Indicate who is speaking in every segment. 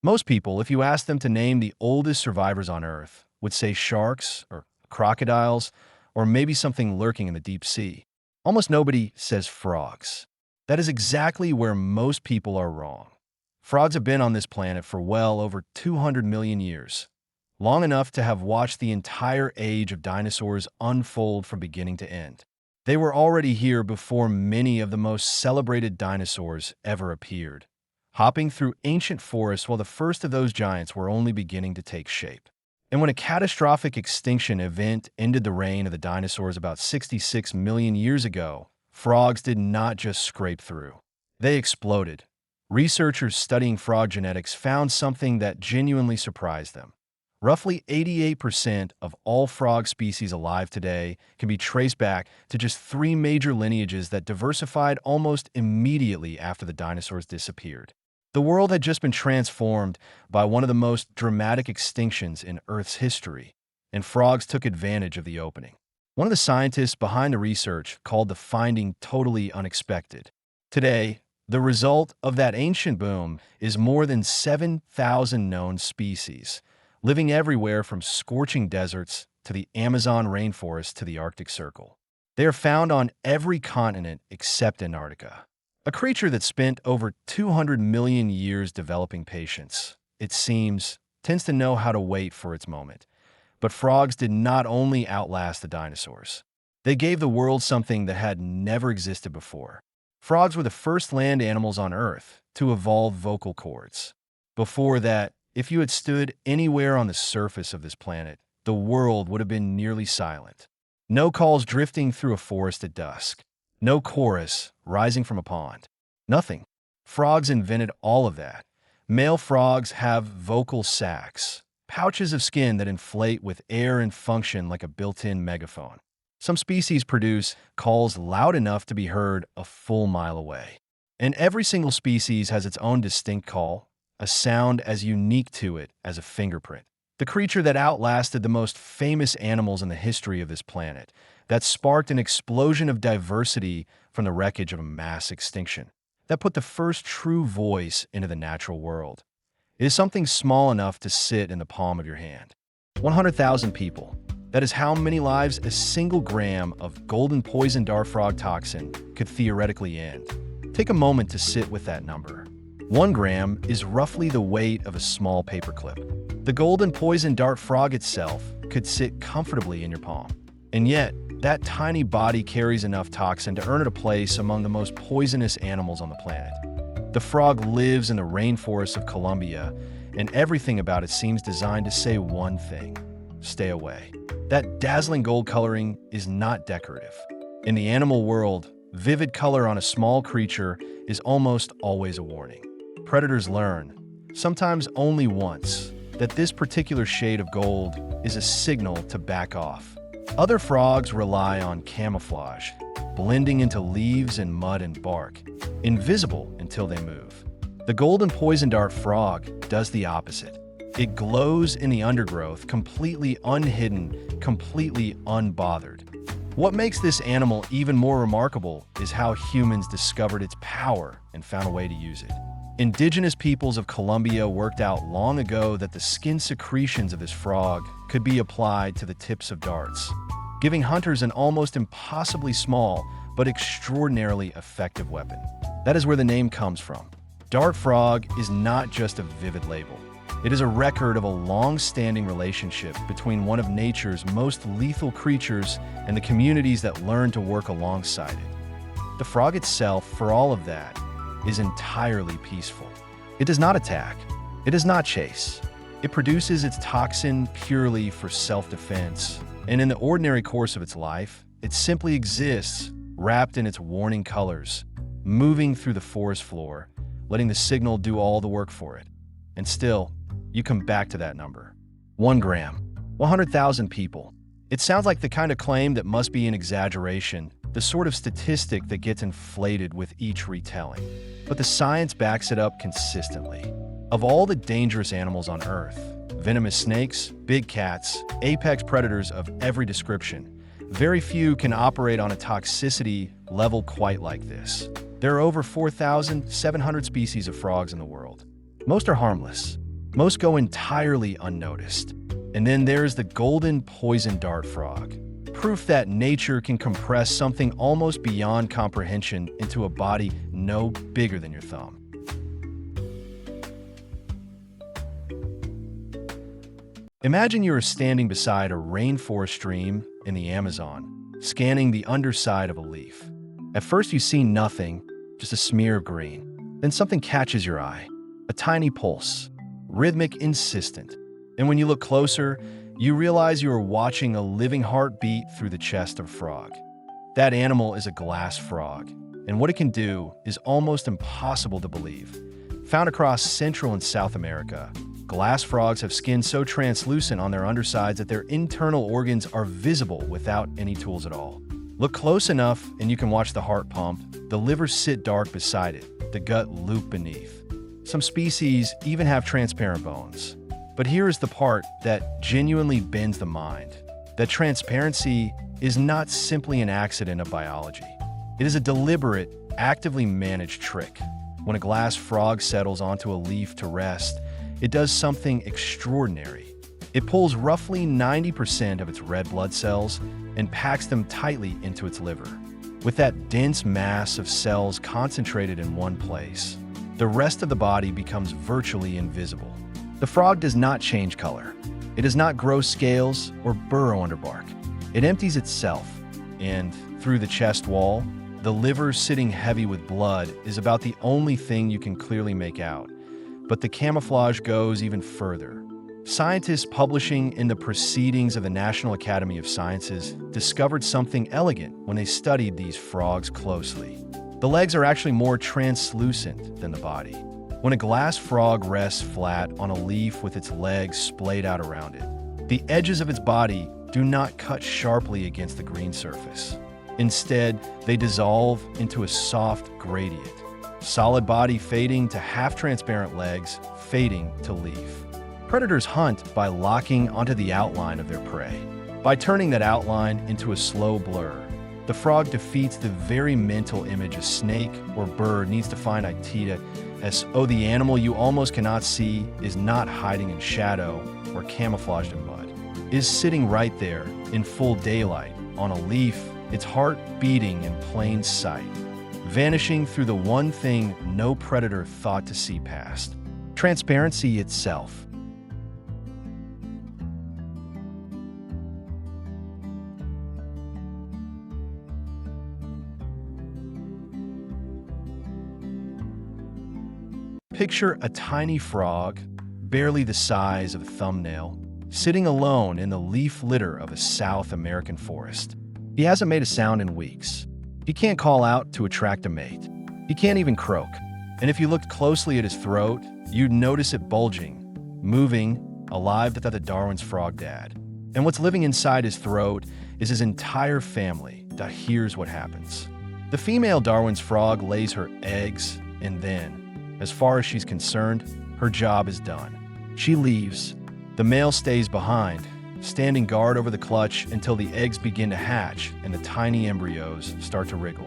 Speaker 1: Most people, if you ask them to name the oldest survivors on Earth, would say sharks or crocodiles or maybe something lurking in the deep sea. Almost nobody says frogs. That is exactly where most people are wrong. Frogs have been on this planet for well over 200 million years, long enough to have watched the entire age of dinosaurs unfold from beginning to end. They were already here before many of the most celebrated dinosaurs ever appeared, hopping through ancient forests while the first of those giants were only beginning to take shape. And when a catastrophic extinction event ended the reign of the dinosaurs about 66 million years ago, frogs did not just scrape through. They exploded. Researchers studying frog genetics found something that genuinely surprised them. Roughly 88% of all frog species alive today can be traced back to just three major lineages that diversified almost immediately after the dinosaurs disappeared. The world had just been transformed by one of the most dramatic extinctions in Earth's history, and frogs took advantage of the opening. One of the scientists behind the research called the finding totally unexpected. Today, the result of that ancient boom is more than 7,000 known species, living everywhere from scorching deserts to the Amazon rainforest to the Arctic Circle. They are found on every continent except Antarctica. A creature that spent over 200 million years developing patience, it seems, tends to know how to wait for its moment. But frogs did not only outlast the dinosaurs. They gave the world something that had never existed before. Frogs were the first land animals on Earth to evolve vocal cords. Before that, if you had stood anywhere on the surface of this planet, the world would have been nearly silent. No calls drifting through a forest at dusk. No chorus rising from a pond. Nothing. Frogs invented all of that. Male frogs have vocal sacs, pouches of skin that inflate with air and function like a built-in megaphone. Some species produce calls loud enough to be heard a full mile away. And every single species has its own distinct call, a sound as unique to it as a fingerprint. The creature that outlasted the most famous animals in the history of this planet, that sparked an explosion of diversity from the wreckage of a mass extinction, that put the first true voice into the natural world. It is something small enough to sit in the palm of your hand. 100,000 people. That is how many lives a single gram of golden poison dart frog toxin could theoretically end. Take a moment to sit with that number. 1 gram is roughly the weight of a small paperclip. The golden poison dart frog itself could sit comfortably in your palm. And yet, that tiny body carries enough toxin to earn it a place among the most poisonous animals on the planet. The frog lives in the rainforests of Colombia, and everything about it seems designed to say one thing: stay away. That dazzling gold coloring is not decorative. In the animal world, vivid color on a small creature is almost always a warning. Predators learn, sometimes only once, that this particular shade of gold is a signal to back off. Other frogs rely on camouflage, blending into leaves and mud and bark, invisible until they move. The golden poison dart frog does the opposite. It glows in the undergrowth, completely unhidden, completely unbothered. What makes this animal even more remarkable is how humans discovered its power and found a way to use it. Indigenous peoples of Colombia worked out long ago that the skin secretions of this frog could be applied to the tips of darts, giving hunters an almost impossibly small but extraordinarily effective weapon. That is where the name comes from. Dart frog is not just a vivid label. It is a record of a long-standing relationship between one of nature's most lethal creatures and the communities that learn to work alongside it. The frog itself, for all of that, is entirely peaceful. It does not attack. It does not chase. It produces its toxin purely for self-defense, and in the ordinary course of its life, it simply exists, wrapped in its warning colors, moving through the forest floor, letting the signal do all the work for it. And still, you come back to that number. 1 gram. 100,000 people. It sounds like the kind of claim that must be an exaggeration, the sort of statistic that gets inflated with each retelling. But the science backs it up consistently. Of all the dangerous animals on Earth, venomous snakes, big cats, apex predators of every description, very few can operate on a toxicity level quite like this. There are over 4,700 species of frogs in the world. Most are harmless. Most go entirely unnoticed. And then there's the golden poison dart frog. Proof that nature can compress something almost beyond comprehension into a body no bigger than your thumb. Imagine you are standing beside a rainforest stream in the Amazon, scanning the underside of a leaf. At first you see nothing, just a smear of green. Then something catches your eye, a tiny pulse, rhythmic, insistent. And when you look closer, you realize you are watching a living heartbeat through the chest of a frog. That animal is a glass frog, and what it can do is almost impossible to believe. Found across Central and South America, glass frogs have skin so translucent on their undersides that their internal organs are visible without any tools at all. Look close enough and you can watch the heart pump, the liver sit dark beside it, the gut loop beneath. Some species even have transparent bones. But here is the part that genuinely bends the mind. That transparency is not simply an accident of biology. It is a deliberate, actively managed trick. When a glass frog settles onto a leaf to rest, it does something extraordinary. It pulls roughly 90% of its red blood cells and packs them tightly into its liver. With that dense mass of cells concentrated in one place, the rest of the body becomes virtually invisible. The frog does not change color. It does not grow scales or burrow under bark. It empties itself, and through the chest wall, the liver sitting heavy with blood is about the only thing you can clearly make out. But the camouflage goes even further. Scientists publishing in the Proceedings of the National Academy of Sciences discovered something elegant when they studied these frogs closely. The legs are actually more translucent than the body. When a glass frog rests flat on a leaf with its legs splayed out around it, the edges of its body do not cut sharply against the green surface. Instead, they dissolve into a soft gradient. Solid body fading to half-transparent legs, fading to leaf. Predators hunt by locking onto the outline of their prey. By turning that outline into a slow blur, the frog defeats the very mental image a snake or bird needs to find idea as the animal you almost cannot see is not hiding in shadow or camouflaged in mud, is sitting right there in full daylight on a leaf, its heart beating in plain sight, vanishing through the one thing no predator thought to see past: transparency itself. Picture a tiny frog, barely the size of a thumbnail, sitting alone in the leaf litter of a South American forest. He hasn't made a sound in weeks. He can't call out to attract a mate. He can't even croak. And if you looked closely at his throat, you'd notice it bulging, moving, alive to the Darwin's frog dad. And what's living inside his throat is his entire family. Here's what happens. The female Darwin's frog lays her eggs, and then, as far as she's concerned, her job is done. She leaves. The male stays behind, standing guard over the clutch until the eggs begin to hatch and the tiny embryos start to wriggle.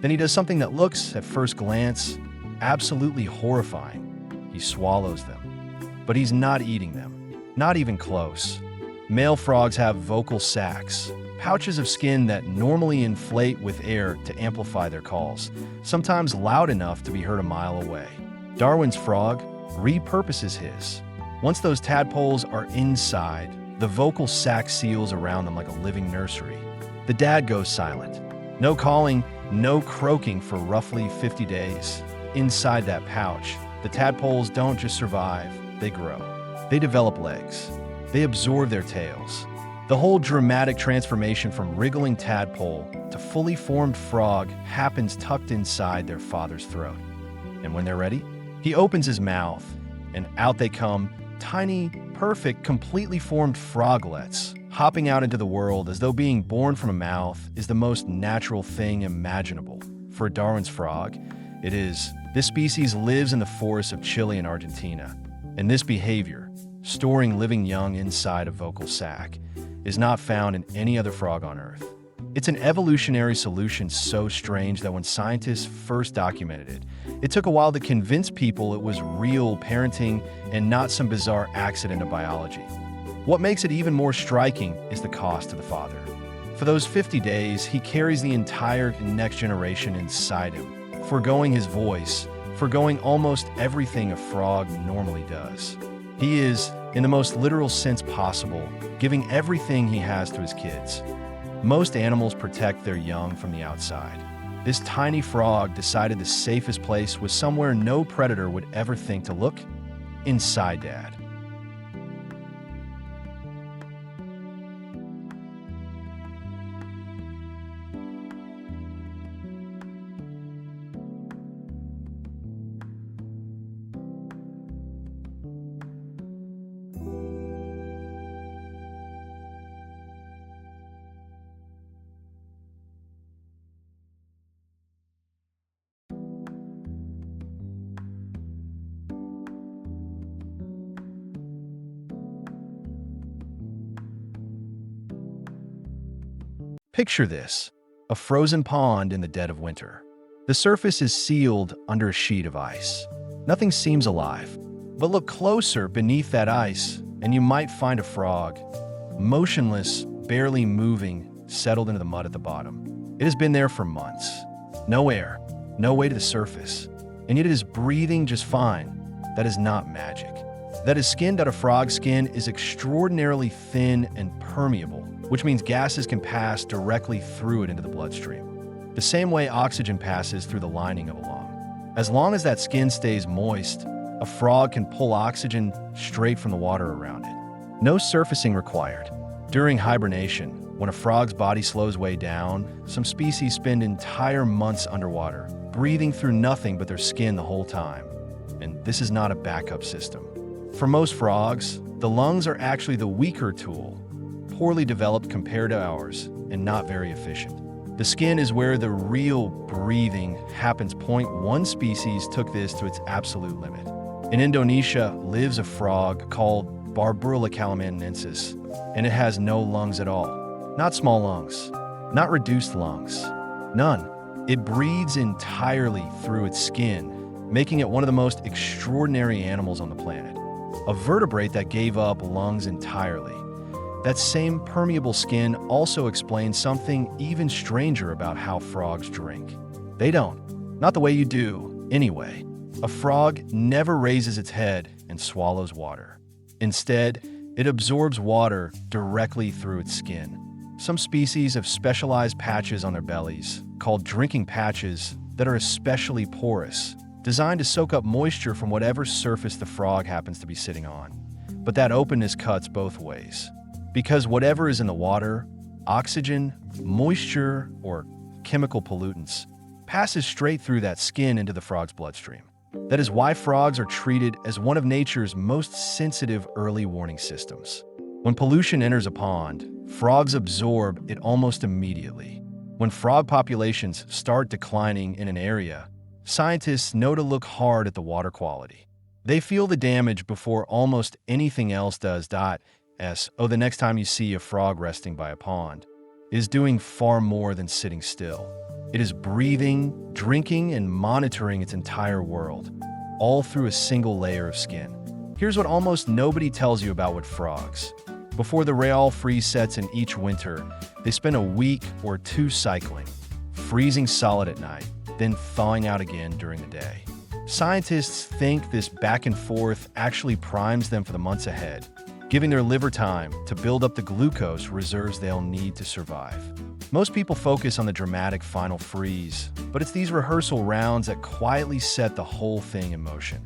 Speaker 1: Then he does something that looks, at first glance, absolutely horrifying. He swallows them. But he's not eating them, not even close. Male frogs have vocal sacs, pouches of skin that normally inflate with air to amplify their calls, sometimes loud enough to be heard a mile away. Darwin's frog repurposes his. Once those tadpoles are inside, the vocal sac seals around them like a living nursery. The dad goes silent. No calling, no croaking for roughly 50 days. Inside that pouch, the tadpoles don't just survive, they grow. They develop legs. They absorb their tails. The whole dramatic transformation from wriggling tadpole to fully formed frog happens tucked inside their father's throat. And when they're ready, he opens his mouth, and out they come, tiny, perfect, completely formed froglets, hopping out into the world as though being born from a mouth is the most natural thing imaginable. For Darwin's frog, it is. This species lives in the forests of Chile and Argentina, and this behavior, storing living young inside a vocal sac, is not found in any other frog on Earth. It's an evolutionary solution so strange that when scientists first documented it, it took a while to convince people it was real parenting and not some bizarre accident of biology. What makes it even more striking is the cost to the father. For those 50 days, he carries the entire next generation inside him, foregoing his voice, foregoing almost everything a frog normally does. He is, in the most literal sense possible, giving everything he has to his kids. Most animals protect their young from the outside. This tiny frog decided the safest place was somewhere no predator would ever think to look: inside Dad. Picture this: a frozen pond in the dead of winter. The surface is sealed under a sheet of ice. Nothing seems alive. But look closer beneath that ice, and you might find a frog, motionless, barely moving, settled into the mud at the bottom. It has been there for months. No air, no way to the surface, and yet it is breathing just fine. That is not magic. That is skinned out of frog skin is extraordinarily thin and permeable, which means gases can pass directly through it into the bloodstream, the same way oxygen passes through the lining of a lung. As long as that skin stays moist, a frog can pull oxygen straight from the water around it. No surfacing required. During hibernation, when a frog's body slows way down, some species spend entire months underwater, breathing through nothing but their skin the whole time. And this is not a backup system. For most frogs, the lungs are actually the weaker tool, poorly developed compared to ours, and not very efficient. The skin is where the real breathing happens. One species took this to its absolute limit. In Indonesia lives a frog called Barburula calamanensis, and it has no lungs at all. Not small lungs, not reduced lungs, none. It breathes entirely through its skin, making it one of the most extraordinary animals on the planet. A vertebrate that gave up lungs entirely. That same permeable skin also explains something even stranger about how frogs drink. They don't. Not the way you do, anyway. A frog never raises its head and swallows water. Instead, it absorbs water directly through its skin. Some species have specialized patches on their bellies, called drinking patches, that are especially porous, designed to soak up moisture from whatever surface the frog happens to be sitting on. But that openness cuts both ways. Because whatever is in the water, oxygen, moisture, or chemical pollutants, passes straight through that skin into the frog's bloodstream. That is why frogs are treated as one of nature's most sensitive early warning systems. When pollution enters a pond, frogs absorb it almost immediately. When frog populations start declining in an area, scientists know to look hard at the water quality. They feel the damage before almost anything else does. The next time you see a frog resting by a pond, it is doing far more than sitting still. It is breathing, drinking, and monitoring its entire world, all through a single layer of skin. Here's what almost nobody tells you about with frogs. Before the real freeze sets in each winter, they spend a week or two cycling, freezing solid at night, then thawing out again during the day. Scientists think this back and forth actually primes them for the months ahead, giving their liver time to build up the glucose reserves they'll need to survive. Most people focus on the dramatic final freeze, but it's these rehearsal rounds that quietly set the whole thing in motion.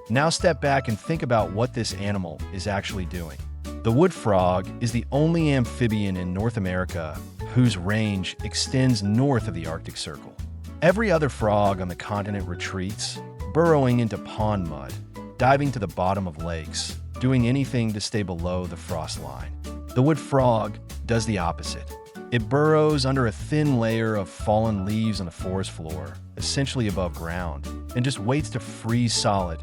Speaker 1: Now step back and think about what this animal is actually doing. The wood frog is the only amphibian in North America whose range extends north of the Arctic Circle. Every other frog on the continent retreats, burrowing into pond mud, diving to the bottom of lakes, doing anything to stay below the frost line. The wood frog does the opposite. It burrows under a thin layer of fallen leaves on the forest floor, essentially above ground, and just waits to freeze solid.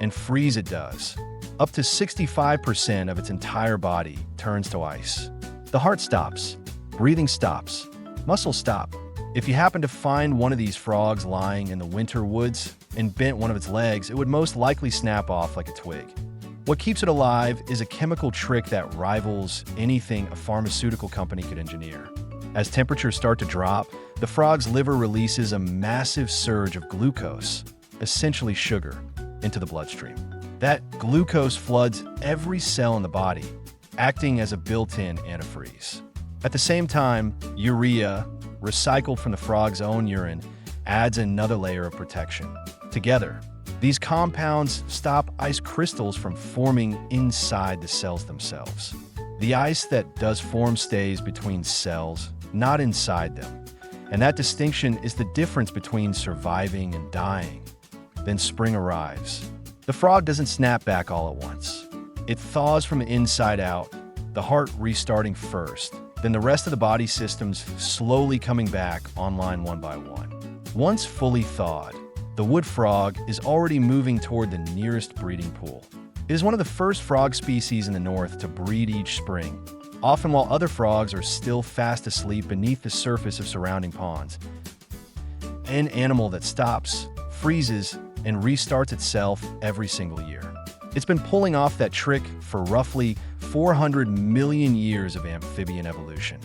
Speaker 1: And freeze it does. Up to 65% of its entire body turns to ice. The heart stops, breathing stops, muscles stop. If you happen to find one of these frogs lying in the winter woods and bent one of its legs, it would most likely snap off like a twig. What keeps it alive is a chemical trick that rivals anything a pharmaceutical company could engineer. As temperatures start to drop, the frog's liver releases a massive surge of glucose, essentially sugar, into the bloodstream. That glucose floods every cell in the body, acting as a built-in antifreeze. At the same time, urea, recycled from the frog's own urine, adds another layer of protection. Together, these compounds stop ice crystals from forming inside the cells themselves. The ice that does form stays between cells, not inside them. And that distinction is the difference between surviving and dying. Then spring arrives. The frog doesn't snap back all at once. It thaws from the inside out, the heart restarting first, then the rest of the body systems slowly coming back online one by one. Once fully thawed, the wood frog is already moving toward the nearest breeding pool. It is one of the first frog species in the north to breed each spring, often while other frogs are still fast asleep beneath the surface of surrounding ponds. An animal that stops, freezes, and restarts itself every single year. It's been pulling off that trick for roughly 400 million years of amphibian evolution.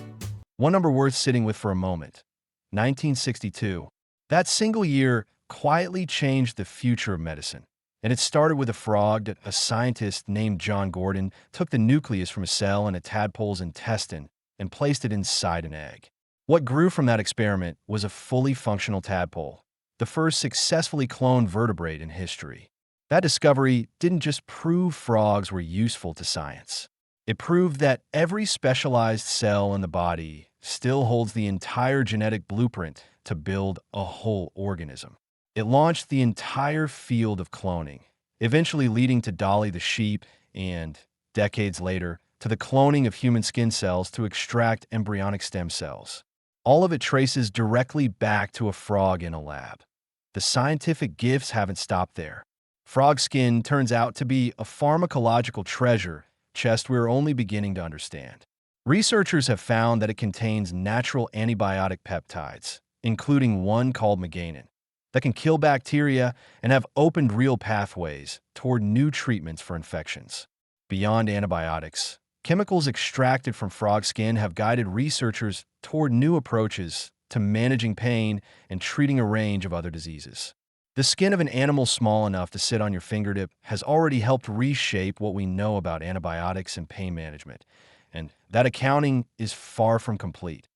Speaker 1: One number worth sitting with for a moment: 1962. That single year quietly changed the future of medicine. And it started with a frog that a scientist named John Gordon took the nucleus from a cell in a tadpole's intestine and placed it inside an egg. What grew from that experiment was a fully functional tadpole, the first successfully cloned vertebrate in history. That discovery didn't just prove frogs were useful to science. It proved that every specialized cell in the body still holds the entire genetic blueprint to build a whole organism. It launched the entire field of cloning, eventually leading to Dolly the sheep and, decades later, to the cloning of human skin cells to extract embryonic stem cells. All of it traces directly back to a frog in a lab. The scientific gifts haven't stopped there. Frog skin turns out to be a pharmacological treasure chest we're only beginning to understand. Researchers have found that it contains natural antibiotic peptides, including one called meganin, that can kill bacteria and have opened real pathways toward new treatments for infections. Beyond antibiotics, chemicals extracted from frog skin have guided researchers toward new approaches to managing pain and treating a range of other diseases. The skin of an animal small enough to sit on your fingertip has already helped reshape what we know about antibiotics and pain management, and that accounting is far from complete.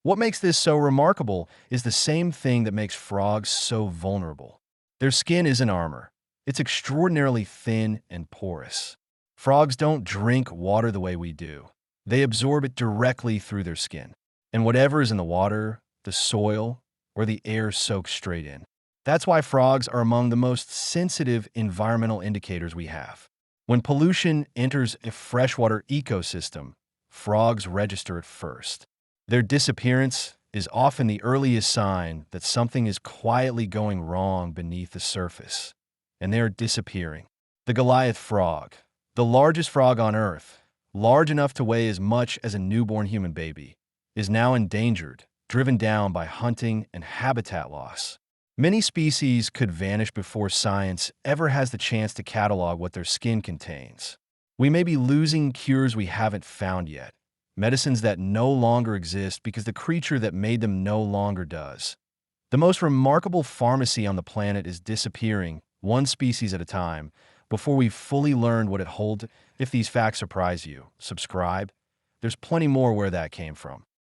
Speaker 1: What makes this so remarkable is the same thing that makes frogs so vulnerable. Their skin isn't armor. It's extraordinarily thin and porous. Frogs don't drink water the way we do. They absorb it directly through their skin. And whatever is in the water, the soil, or the air soaks straight in. That's why frogs are among the most sensitive environmental indicators we have. When pollution enters a freshwater ecosystem, frogs register it first. Their disappearance is often the earliest sign that something is quietly going wrong beneath the surface, and they are disappearing. The Goliath frog, the largest frog on Earth, large enough to weigh as much as a newborn human baby, is now endangered, driven down by hunting and habitat loss. Many species could vanish before science ever has the chance to catalog what their skin contains. We may be losing cures we haven't found yet, medicines that no longer exist because the creature that made them no longer does. The most remarkable pharmacy on the planet is disappearing, one species at a time, before we've fully learned what it holds. If these facts surprise you, subscribe. There's plenty more where that came from.